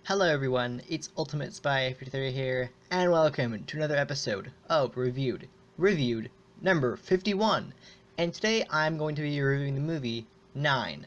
Hello everyone, it's Ultimate Spy 53 here, and welcome to another episode of Reviewed, number 51. And today I'm going to be reviewing the movie 9.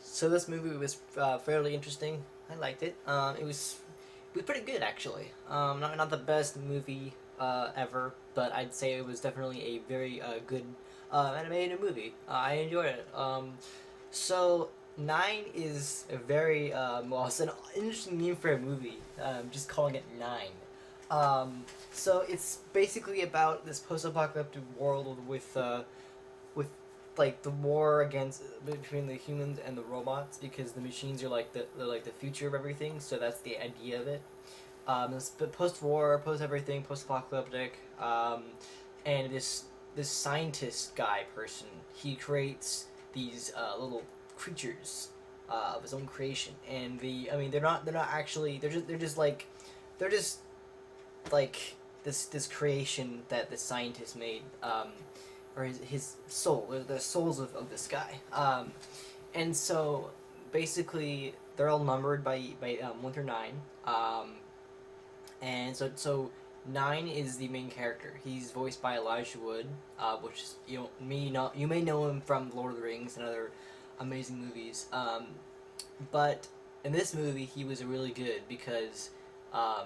So this movie was fairly interesting. I liked it. It was pretty good actually. Not the best movie ever, but I'd say it was definitely a very good animated movie. I enjoyed it. So 9 is a very well, it's an interesting name for a movie. Just calling it 9. So it's basically about this post-apocalyptic world with like the war against between the humans and the robots because the machines are like they're like the future of everything. So that's the idea of it. It's post-war, post-everything, post-apocalyptic, and this scientist guy person, he creates these little creatures of his own creation, and they're not actually they're just like this creation that the scientist made, or his soul, the souls of this guy, and so basically they're all numbered by 1 through 9, and so 9 is the main character. He's voiced by Elijah Wood, which is, you may know him from Lord of the Rings and other amazing movies. But in this movie, he was really good because, I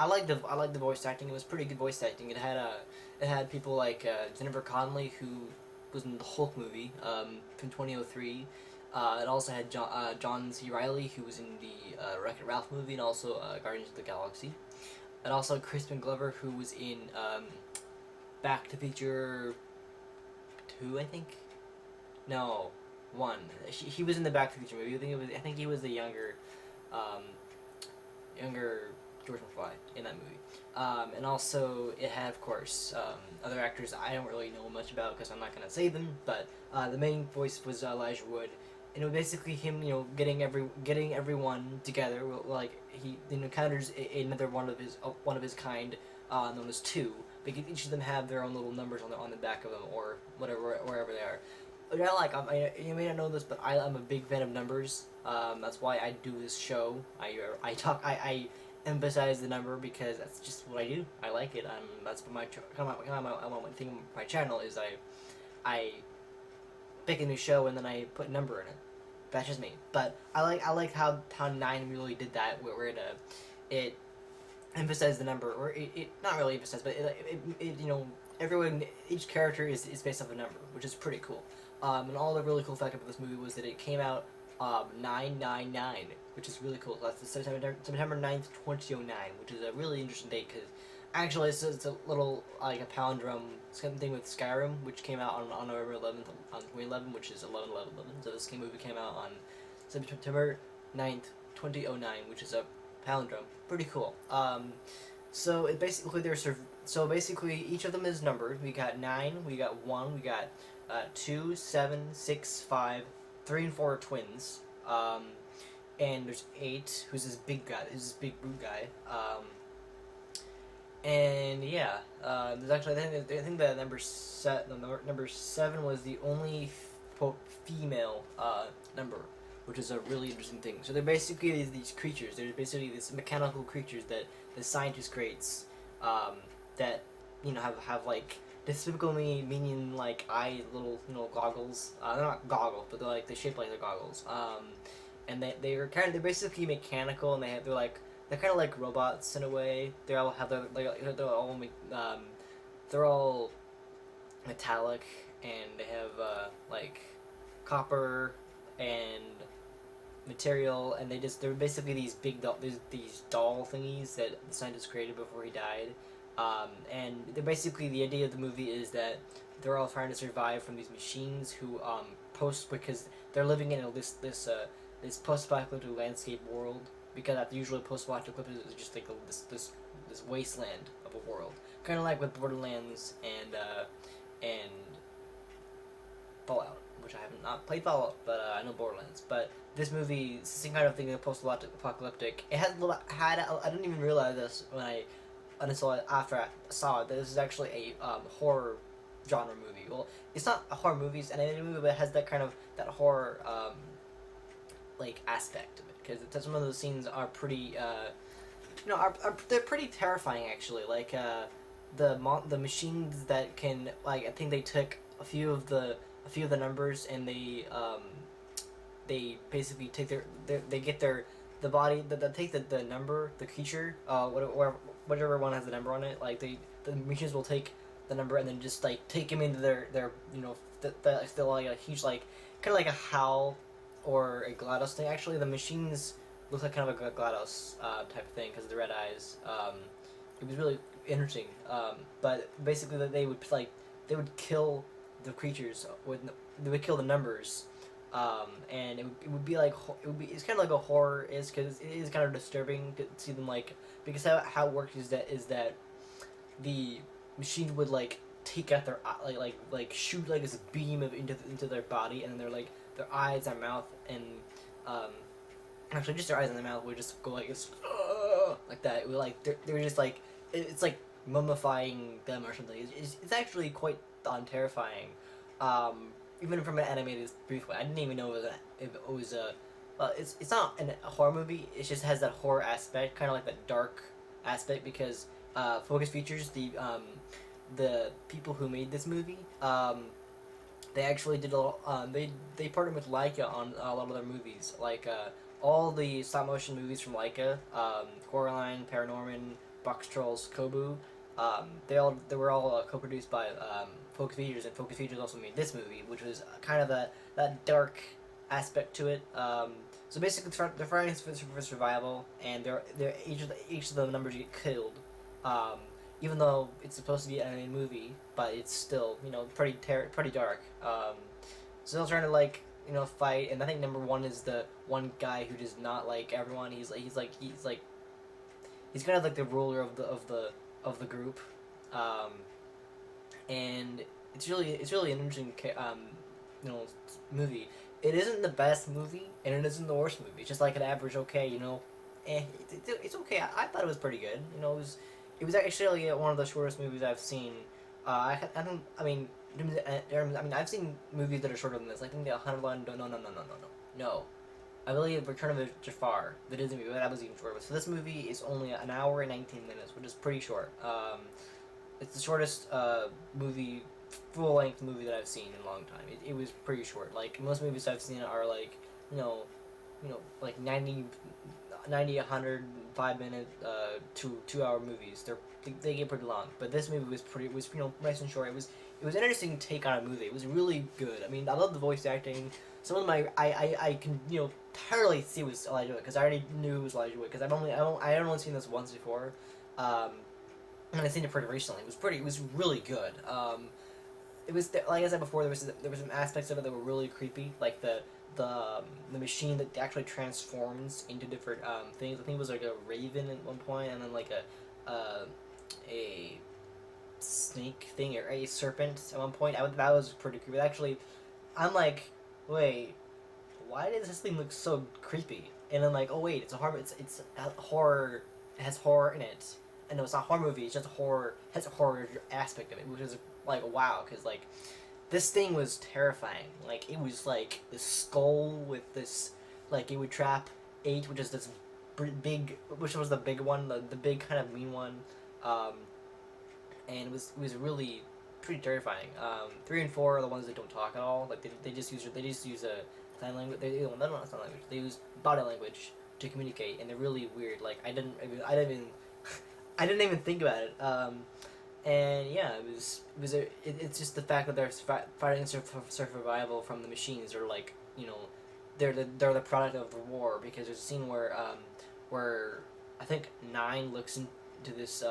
like the voice acting. It was pretty good voice acting. It had people like Jennifer Connelly, who was in the Hulk movie from 2003. It also had John C. Reilly, who was in the Wreck-It Ralph movie and also Guardians of the Galaxy. And also Crispin Glover, who was in Back to the Future 2, I think. No, 1. He was in the Back to the Future movie. I think he was the um, younger George McFly in that movie. And also it had, of course, other actors I don't really know much about because I'm not gonna say them. But the main voice was Elijah Wood, and it was basically him, getting everyone together. Like he encounters another one of his kind, known as two. Because each of them have their own little numbers on the back of them or whatever wherever they are. What I like, you may not know this, but I'm a big fan of numbers. That's why I do this show. I emphasize the number because that's just what I do. I like it. That's what my thing on my channel is. I pick a new show and then I put a number in it. That's just me. But I like how 9 really did that, where it emphasized the number, or it not really emphasized, but everyone, each character is based off a number, which is pretty cool. And all the really cool fact about this movie was that it came out 999, which is really cool. That's September 9th, 2009, which is a really interesting date because actually it's a little like a palindrome. Same thing with Skyrim, which came out on November 11th on 2011, which is 11/11/11. So this movie came out on September 9th, 2009, which is a palindrome. Pretty cool. So it basically so basically each of them is numbered. We got 9, we got 1, we got 2, 7, 6, 5, 3 and 4 are twins. And there's 8, who's this big guy, who's this big brute guy. And yeah, there's actually I think the number 7 was the only quote female number, which is a really interesting thing. So they're basically these creatures. They're basically these mechanical creatures that the scientist creates, that have like despicably meaning like little goggles. They're not goggles, but they're shaped like they're goggles. And they're basically mechanical, and they're kind of like robots in a way. They all have they're all metallic, and they have like copper and material, and they're basically these these doll thingies that the scientist created before he died. And they're basically, the idea of the movie is that they're all trying to survive from these machines who because they're living in this post-apocalyptic landscape world, because that's usually post-apocalyptic is just like this wasteland of a world, kind of like with Borderlands and Fallout, which I have not played Fallout, but I know Borderlands. But this movie, is the same kind of thing, post-apocalyptic. It had I didn't even realize this when I saw it after I saw it. That this is actually a horror genre movie. Well, it's not a horror movie; it's an animated movie, but it has that kind of that horror like aspect of it because some of those scenes are pretty they're pretty terrifying actually. Like the machines that can like I think they took a few of the numbers and they basically take they get the body they take the number the creature whatever one has the number on it like the machines will take the number and then just like take him into their still like a huge like kind of like a Howl or a GLaDOS thing. Actually, the machines look like kind of a GLaDOS type of thing because of the red eyes. It was really interesting. But basically, they would kill the creatures they would kill the numbers, and it would be like it's kind of like a horror is because it is kind of disturbing to see them like because how it works is that the machine would like take out their shoot like this beam of into their body and then they're like their eyes, their mouth, and um, actually just their eyes and their mouth would just go like this, like that. It would like they were just like it's like mummifying them or something. It's actually quite terrifying, even from an animated brief way. I didn't even know it was a. It's not a horror movie. It just has that horror aspect, kind of like that dark aspect because Focus Features the people who made this movie. They actually did they partnered with Leica on a lot of their movies, like all the stop motion movies from Leica, Coraline, Paranorman, Box Trolls, Kobu. They were all co-produced by Focus Features, and Focus Features also made this movie, which was kind of that dark aspect to it. So basically, they're fighting for survival, and each of the numbers get killed. Even though it's supposed to be an animated movie, but it's still pretty dark. So they're trying to fight, and I think number one is the one guy who does not like everyone. He's kind of like the ruler of the group, and it's really an interesting movie. It isn't the best movie, and it isn't the worst movie. It's just like an average okay, it's okay. I thought it was pretty good. It was actually one of the shortest movies I've seen. I mean, I've seen movies that are shorter than this. I think the 100 Line. No. I believe Return of the Jafar, the Disney movie, that was even shorter. So this movie is only an hour and 19 minutes, which is pretty short. It's the shortest full-length movie that I've seen in a long time. It was pretty short. Like most movies I've seen are like, like 90, 100, 5-minute, 2 hour movies. They get pretty long, but this movie was nice and short. It was an interesting take on a movie. It was really good. I mean, I love the voice acting. Some of my I can entirely see it was Elijah Wood because I already knew it was Elijah Wood because I had only seen this once before, and I seen it pretty recently. It was really good. It was like I said before, there was some aspects of it that were really creepy, like the machine that actually transforms into different things. I think it was like a raven at one point, and then like a snake thing or a serpent at one point. That was pretty creepy. Actually, I'm like, wait, why does this thing look so creepy? And I'm like, oh wait, it's a horror. It's a horror. It has horror in it. And no, it's not a horror movie. It's just a horror. It has a horror aspect of it, which is like wow, because like this thing was terrifying. Like it was like this skull with this like it would trap 8, which is this big, which was the big one, the big kind of mean one, and it was really pretty terrifying. 3 and 4 are the ones that don't talk at all. Like they just use a sign language. Not sign language. They use body language to communicate, and they're really weird. Like I didn't even I didn't even think about it. And yeah, it's just the fact that they're fighting survival from the machines, or like they're the product of the war, because there's a scene where I think 9 looks into this.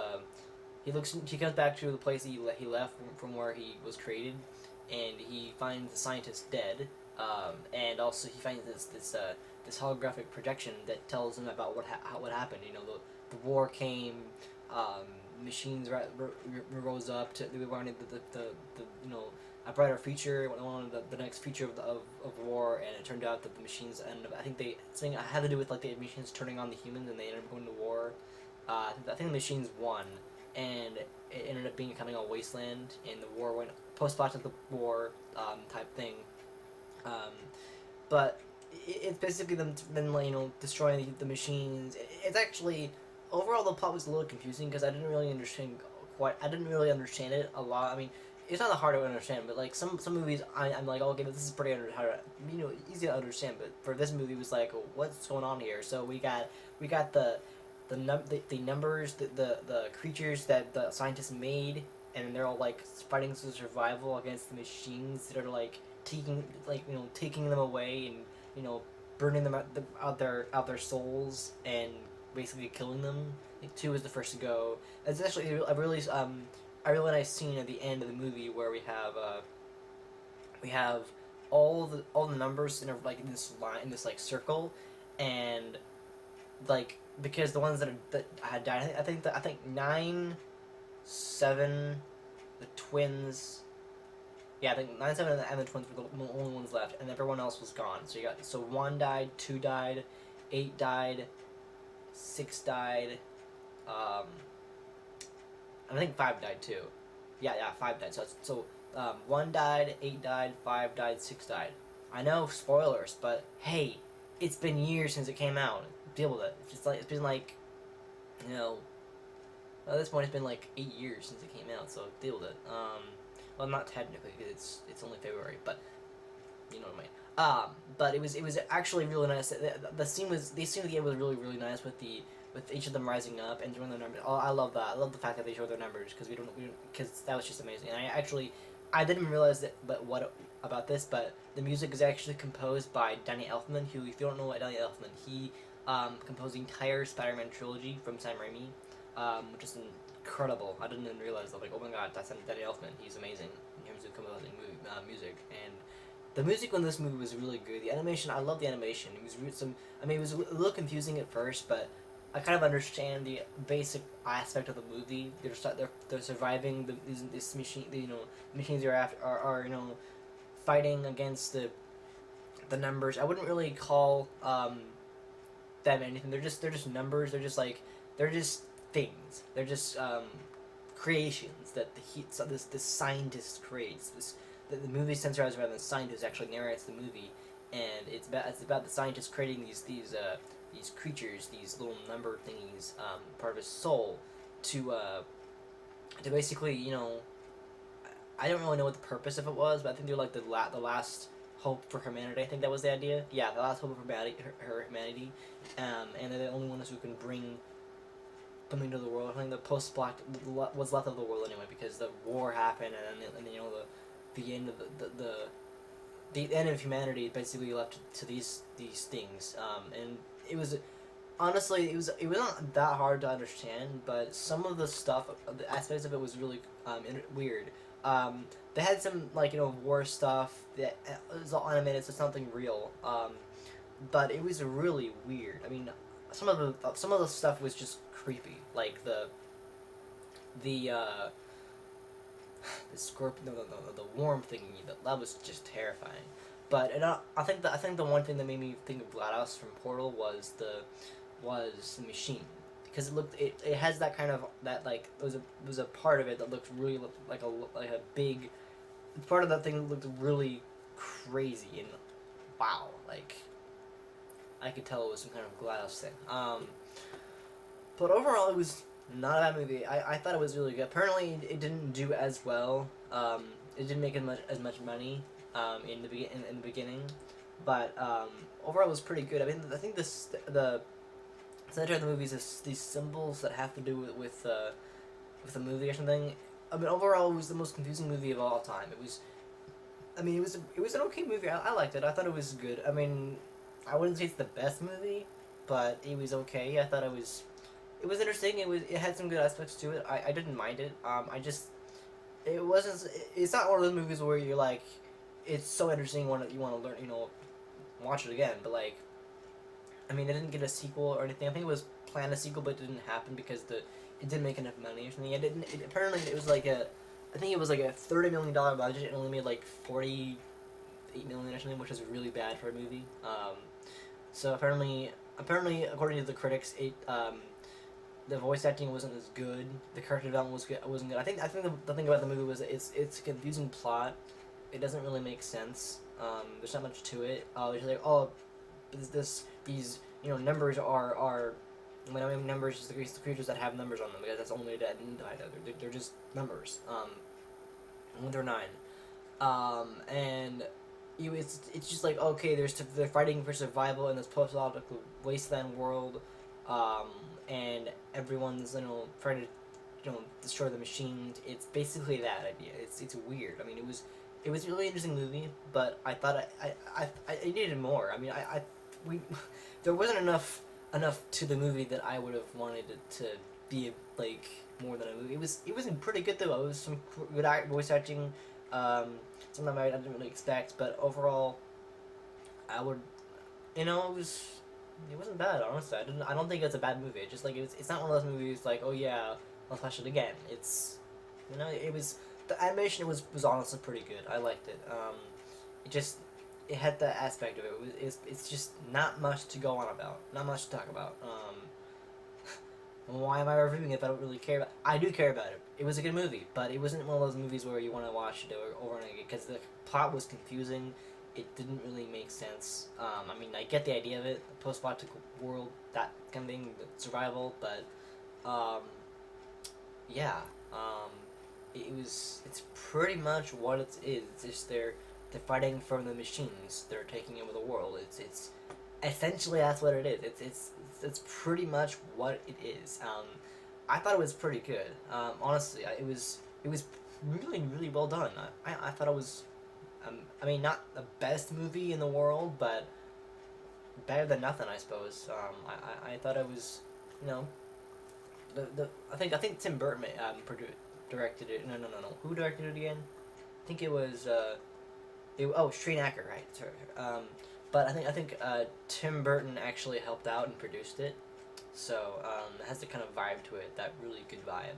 He comes back to the place he left from where he was created, and he finds the scientist dead. And also he finds this holographic projection that tells him about what happened. The war came. Machines rose up to they wanted a brighter future, one of the next future of war, and it turned out that the machines ended up, I think they something had to do with like the machines turning on the humans, and they ended up going to war. I think the machines won, and it ended up becoming a wasteland, and the war went post-apocalyptic war type thing. Um, but it's basically them destroying the machines. It's actually overall the plot was a little confusing because I didn't really understand it a lot. I mean, it's not that hard to understand, but like some movies, I'm like, okay, this is pretty easy to understand. But for this movie, it was like, what's going on here? So we got the numbers, the creatures that the scientists made, and they're all like fighting for survival against the machines that are like taking them away, and burning them out their souls, and basically killing them. I think two is the first to go. It's actually a really nice scene at the end of the movie where we have all the numbers in like in this line, in this like circle, and like because the ones that had died, I think 9, 7, the twins. Yeah, I think 9, 7, and the twins were the only ones left, and everyone else was gone. So 1 died, 2 died, 8 died, 6 died. I think 5 died too. Yeah, 5 died. So 1 died, 8 died, 5 died, 6 died. I know spoilers, but hey, it's been years since it came out. Deal with it. It's been like, you know, at this point it's been like 8 years since it came out. So deal with it. Well, not technically because it's only February, but you know what I mean. But it was actually really nice. The scene was the game was really nice with each of them rising up and doing their numbers. Oh, I love that. I love the fact that they showed their numbers because because that was just amazing. And I didn't realize that, but what about this? But the music is actually composed by Danny Elfman, who, if you don't know what Danny Elfman, he composed the entire Spider-Man trilogy from Sam Raimi, which is incredible. I didn't even realize that. Like, oh my god, that's Danny Elfman. He's amazing in terms of composing music. And the music in this movie was really good. The animation, I love the animation. It was it was a little confusing at first, but I kind of understand the basic aspect of the movie. They're surviving this machine. Machines are fighting against the numbers. I wouldn't really call them anything. They're just numbers. They're just things. They're just creations that this scientist creates. The movie centers around the scientist actually narrates the movie, and it's about the scientist creating these creatures, these little number thingies, part of his soul, to basically, I don't really know what the purpose of it was, but I think they're like the last hope for humanity. I think that was the idea. Yeah, the last hope of humanity, her humanity, and they're the only ones who can bring something to the world. I think the post-black, what's left of the world anyway, because the war happened, and the end of the end of humanity basically left to these things, and it was honestly it was not that hard to understand, but some of the stuff, the aspects of it was really weird. They had some war stuff that was all animated, so it's nothing real. But it was really weird. I mean, some of the stuff was just creepy, like the scorpion, the worm thingy. That was just terrifying. But I think the one thing that made me think of GLaDOS from Portal was the machine, because it has that kind of like there was a part of it that looked really like a big part of that thing that looked really crazy, and wow, like I could tell it was some kind of GLaDOS thing. But overall, it was not a bad movie. I thought it was really good. Apparently, it didn't do as well. It didn't make as much money in the beginning, but overall, it was pretty good. I mean, I think the center of the movie is these symbols that have to do with the movie or something. I mean, overall, it was the most confusing movie of all time. It was an okay movie. I liked it. I thought it was good. I mean, I wouldn't say it's the best movie, but it was okay. I thought it was interesting. It had some good aspects to it. I didn't mind it. It wasn't. It's not one of those movies where you're like, it's so interesting. You want to learn. Watch it again. But like, I mean, it didn't get a sequel or anything. I think it was planned a sequel, but it didn't happen because it didn't make enough money or something. Apparently it was like I think it was like a $30 million budget and only made like 48 million or something, which is really bad for a movie. So apparently, according to the critics, the voice acting wasn't as good. The character development wasn't good. I think the thing about the movie was that it's a confusing plot. It doesn't really make sense. There's not much to it. It's like, oh, these numbers are when I mean numbers, just the creatures that have numbers on them, because that's only dead and died. They're just numbers. When they're 9. And it's just like, okay, they're fighting for survival in this post-apocalyptic wasteland world, and everyone's trying to destroy the machines. It's basically that idea. It's weird. I mean, it was a really interesting movie, but I thought I needed more. I mean, we there wasn't enough to the movie that I would have wanted it to be like more than a movie. It was pretty good though. It was some good voice acting. Something I didn't really expect, but overall, I would, it wasn't bad. Honestly, I don't think it's a bad movie. It's just like it's not one of those movies like, oh yeah, I'll watch it again. It's, it was, the animation was honestly pretty good. I liked it. It had that aspect of it. It's just not much to go on about. Not much to talk about. Why am I reviewing it if I don't really care about it? I do care about it. It was a good movie, but it wasn't one of those movies where you want to watch it over and again, because the plot was confusing. It didn't really make sense. I mean, I get the idea of it, the post-apocalyptic world, that kind of thing, the survival, but, yeah, it's pretty much what it is. It's just they're fighting for the machines. They're taking over the world. It's essentially that's what it is. It's pretty much what it is. I thought it was pretty good. Honestly, it was really really well done. I thought it was, I mean, not the best movie in the world, but better than nothing, I suppose. I thought it was, I think Tim Burton directed it. No. Who directed it again? I think it was Shane Acker, right? Sorry. But I think Tim Burton actually helped out and produced it, so it has the kind of vibe to it, that really good vibe.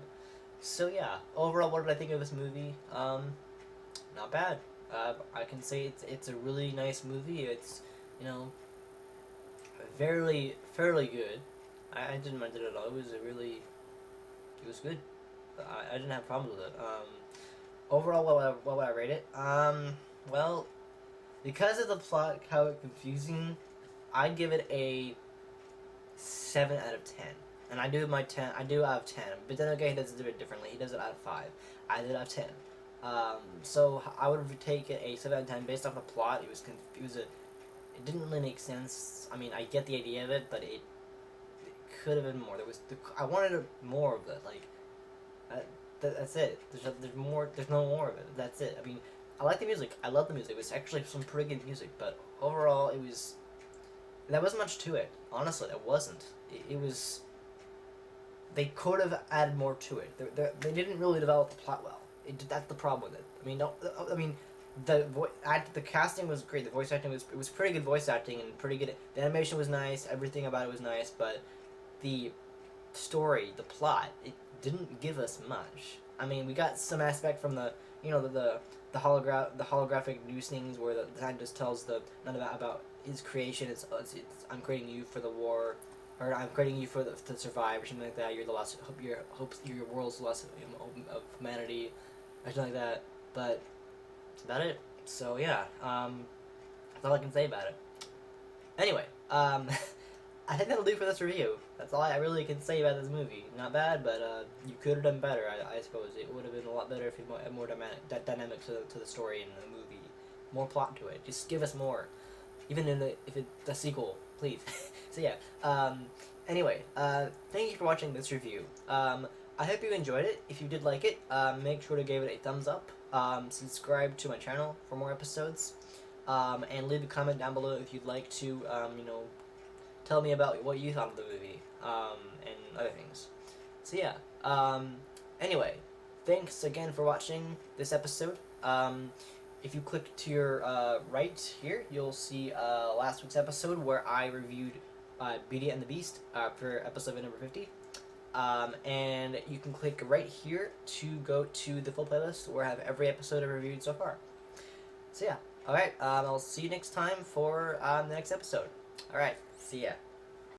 So yeah, overall, what did I think of this movie? Not bad. I can say it's a really nice movie. It's fairly good. I didn't mind it at all. It was good. I didn't have problems with it. Overall, what would I rate it? Well, because of the plot, how it's confusing, I'd give it a 7 out of 10. And I do out of 10. But then again, he does it a bit differently. He does it out of 5. I did it out of 10. So I would take it a 7 out of 10 based off the plot. It didn't really make sense. I mean, I get the idea of it, but it could have been more. I wanted more of it. Like, that's it. There's more. There's no more of it. That's it. I mean, I like the music. I love the music. It was actually some pretty good music, but overall, there wasn't much to it. Honestly, it wasn't. It was. They could have added more to it. They didn't really develop the plot well. That's the problem with it. I mean, the casting was great. The voice acting was pretty good voice acting and pretty good. The animation was nice. Everything about it was nice, but the story, the plot, it didn't give us much. I mean, we got some aspect from the holographic news things where the scientist tells about his creation. It's I'm creating you for the war, or I'm creating you to survive, or something like that. You're the last your world's the last of humanity, or something like that. But that's about it. So yeah, that's all I can say about it. Anyway, I think that'll do for this review. That's all I really can say about this movie. Not bad, but you could have done better, I suppose. It would have been a lot better if you had more dynamic to the story in the movie. More plot to it. Just give us more. Even if it's a sequel, please. So yeah, anyway, thank you for watching this review. I hope you enjoyed it. If you did like it, make sure to give it a thumbs up. Subscribe to my channel for more episodes. And leave a comment down below if you'd like to, tell me about what you thought of the movie, and other things. So yeah, anyway, thanks again for watching this episode. If you click to your right here, you'll see last week's episode where I reviewed Beauty and the Beast for episode number 50. And you can click right here to go to the full playlist where I have every episode I've reviewed so far. So yeah, alright, I'll see you next time for the next episode. Alright, see ya.